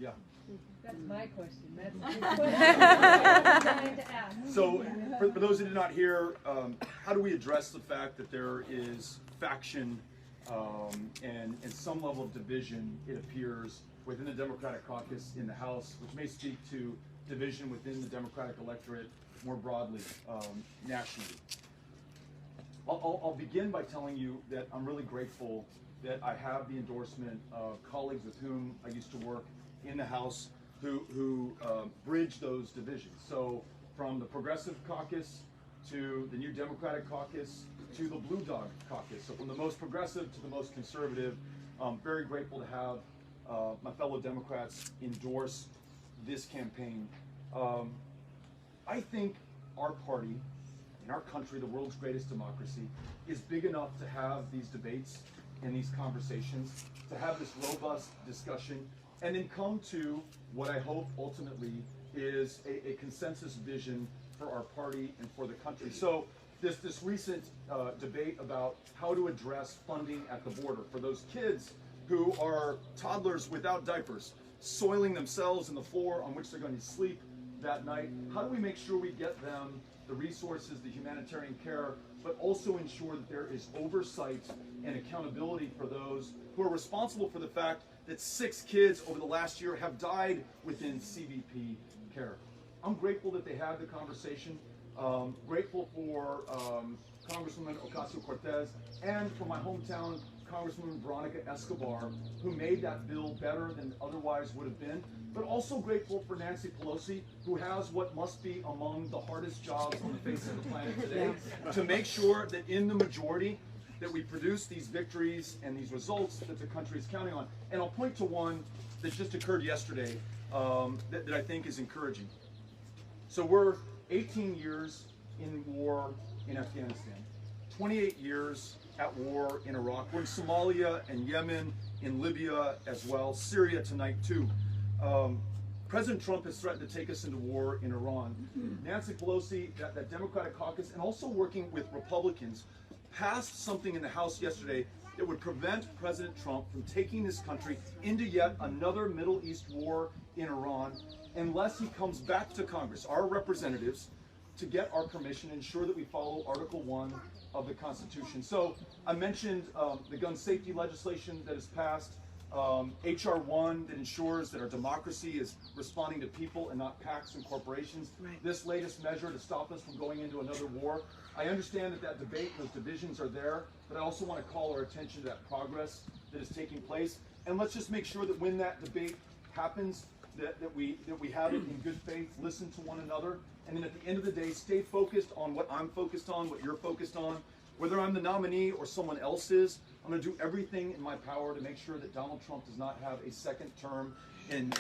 Yeah. That's my question. That's the question I'm trying to ask. So, for those who did not hear, how do we address the fact that there is faction and some level of division, it appears, within the Democratic caucus in the House, which may speak to division within the Democratic electorate more broadly, nationally? I'll begin by telling you that I'm really grateful that I have the endorsement of colleagues with whom I used to work in the House who bridge those divisions. So from the Progressive Caucus to the New Democratic Caucus to the Blue Dog Caucus. So from the most progressive to the most conservative, I'm very grateful to have my fellow Democrats endorse this campaign. I think our party, in our country, the world's greatest democracy, is big enough to have these debates and these conversations, to have this robust discussion, and then come to what I hope ultimately is a consensus vision for our party and for the country. So this recent debate about how to address funding at the border for those kids who are toddlers without diapers, soiling themselves in the floor on which they're going to sleep that night. How do we make sure we get them the resources, the humanitarian care, but also ensure that there is oversight and accountability for those who are responsible for the fact that 6 kids over the last year have died within CBP care? I'm grateful that they had the conversation. Grateful for Congresswoman Ocasio-Cortez and for my hometown Congresswoman Veronica Escobar, who made that bill better than it otherwise would have been. But also grateful for Nancy Pelosi, who has what must be among the hardest jobs on the face of the planet today, to make sure that in the majority that we produce these victories and these results that the country is counting on. And I'll point to one that just occurred yesterday that I think is encouraging. So we're 18 years in war in Afghanistan, 28 years at war in Iraq. We're in Somalia and Yemen, in Libya as well, Syria tonight too. President Trump has threatened to take us into war in Iran. Nancy Pelosi, that Democratic caucus, and also working with Republicans, passed something in the House yesterday that would prevent President Trump from taking this country into yet another Middle East war in Iran unless he comes back to Congress, our representatives, to get our permission, ensure that we follow Article 1 of the Constitution. So I mentioned the gun safety legislation that is passed, H.R. 1 that ensures that our democracy is responding to people and not PACs and corporations. Right. This latest measure to stop us from going into another war. I understand that debate, those divisions are there, but I also want to call our attention to that progress that is taking place. And let's just make sure that when that debate happens, that we have it in good faith, listen to one another, and then at the end of the day, stay focused on what I'm focused on, what you're focused on. Whether I'm the nominee or someone else is, I'm going to do everything in my power to make sure that Donald Trump does not have a second term in